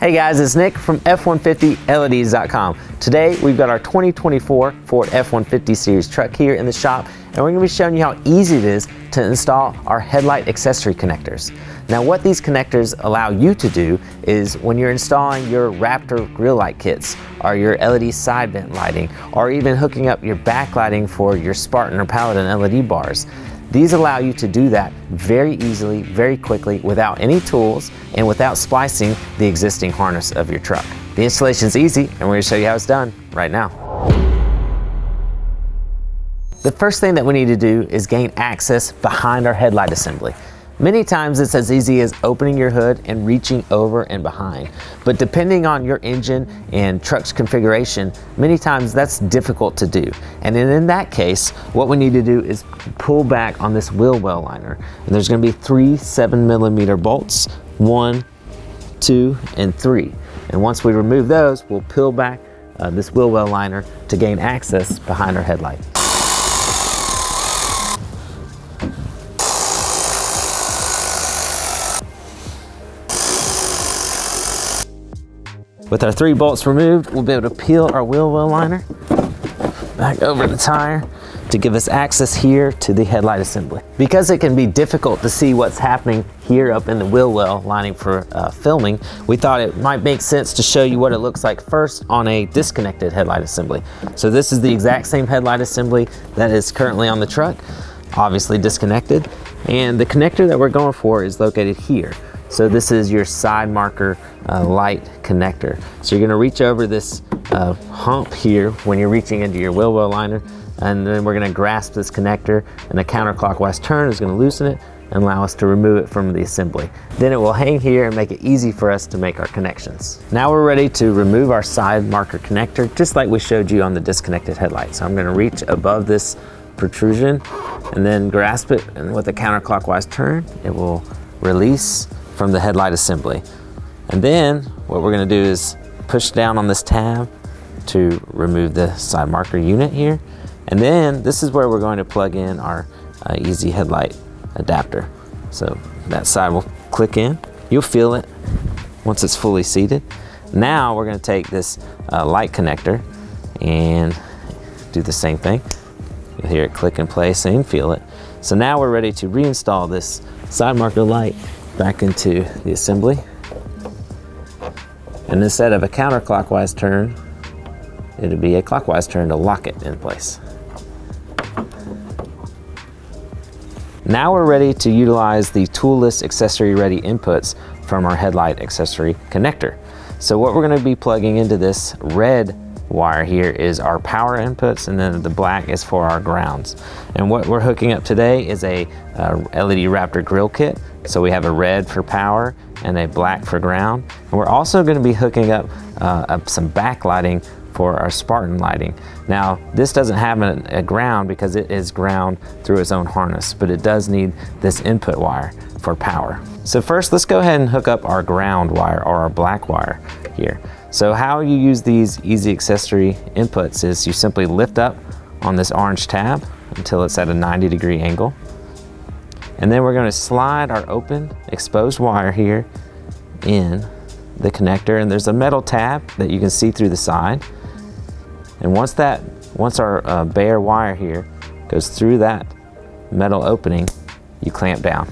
Hey guys, it's Nick from F150LEDs.com. Today we've got our 2024 Ford F150 series truck here in the shop, and we're going to be showing you how easy it is to install our headlight accessory connectors. Now what these connectors allow you to do is when you're installing your Raptor grille light kits or your LED side vent lighting, or even hooking up your backlighting for your Spartan or Paladin LED bars, these allow you to do that very easily, very quickly, without any tools and without splicing the existing harness of your truck. The installation is easy, and we're going to show you how it's done right now. The first thing that we need to do is gain access behind our headlight assembly. Many times it's as easy as opening your hood and reaching over and behind. But depending on your engine and truck's configuration, many times that's difficult to do. And then in that case, what we need to do is pull back on this wheel well liner. And there's going to be 3 7mm bolts, 1, 2, and 3. And once we remove those, we'll peel back this wheel well liner to gain access behind our headlight. With our 3 bolts removed, we'll be able to peel our wheel well liner back over the tire to give us access here to the headlight assembly. Because it can be difficult to see what's happening here up in the wheel well lining for filming, we thought it might make sense to show you what it looks like first on a disconnected headlight assembly. So this is the exact same headlight assembly that is currently on the truck, obviously disconnected. And the connector that we're going for is located here. So this is your side marker light connector. So you're gonna reach over this hump here when you're reaching into your wheel well liner, and then we're gonna grasp this connector, and a counterclockwise turn is gonna loosen it and allow us to remove it from the assembly. Then it will hang here and make it easy for us to make our connections. Now we're ready to remove our side marker connector, just like we showed you on the disconnected headlight. So I'm gonna reach above this protrusion and then grasp it, and with a counterclockwise turn, it will release from the headlight assembly. And then what we're going to do is push down on this tab to remove the side marker unit here. And then this is where we're going to plug in our easy headlight adapter. So that side will click in. You'll feel it once it's fully seated. Now we're going to take this light connector and do the same thing. You'll hear it click in place and feel it. So now we're ready to reinstall this side marker light back into the assembly. And instead of a counterclockwise turn, it'll be a clockwise turn to lock it in place. Now we're ready to utilize the toolless accessory ready inputs from our headlight accessory connector. So what we're going to be plugging into this red wire here is our power inputs, and then the black is for our grounds. And what we're hooking up today is a LED Raptor grill kit. So we have a red for power and a black for ground. And we're also going to be hooking up some backlighting for our Spartan lighting. Now this doesn't have a ground because it is ground through its own harness, but it does need this input wire for power. So first let's go ahead and hook up our ground wire, or our black wire here. So how you use these easy accessory inputs is you simply lift up on this orange tab until it's at a 90-degree angle. And then we're going to slide our open exposed wire here in the connector, and there's a metal tab that you can see through the side. And once our bare wire here goes through that metal opening, you clamp down.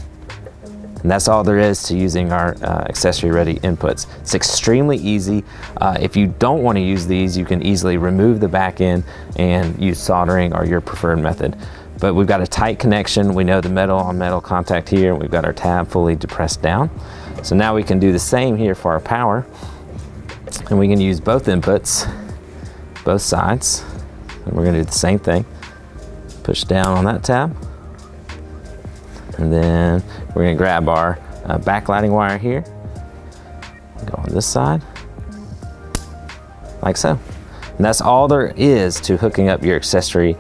And that's all there is to using our accessory ready inputs. It's extremely easy. If you don't want to use these, you can easily remove the back end and use soldering or your preferred method. But we've got a tight connection. We know the metal on metal contact here. We've got our tab fully depressed down. So now we can do the same here for our power. And we can use both inputs, both sides. And we're going to do the same thing. Push down on that tab. And then we're going to grab our backlighting wire here. Go on this side, like so. And that's all there is to hooking up your accessory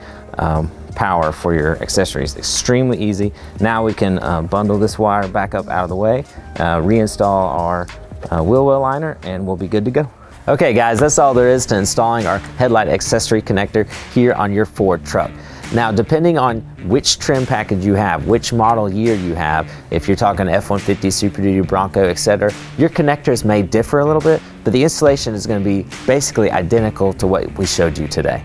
power for your accessories. Extremely easy. Now we can bundle this wire back up out of the way, reinstall our wheel well liner, and we'll be good to go. Okay guys, that's all there is to installing our headlight accessory connector here on your Ford truck. Now, depending on which trim package you have, which model year you have, if you're talking F150, Super Duty, Bronco, etc., your connectors may differ a little bit, but the installation is going to be basically identical to what we showed you today.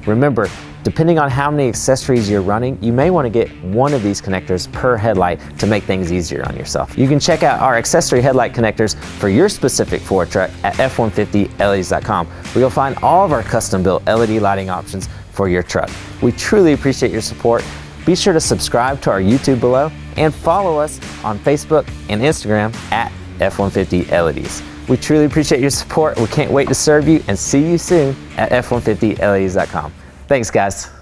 Remember, depending on how many accessories you're running, you may want to get one of these connectors per headlight to make things easier on yourself. You can check out our accessory headlight connectors for your specific Ford truck at F150LEDs.com, where you'll find all of our custom-built LED lighting options for your truck. We truly appreciate your support. Be sure to subscribe to our YouTube below and follow us on Facebook and Instagram at F150LEDs. We truly appreciate your support. We can't wait to serve you and see you soon at F150LEDs.com. Thanks, guys.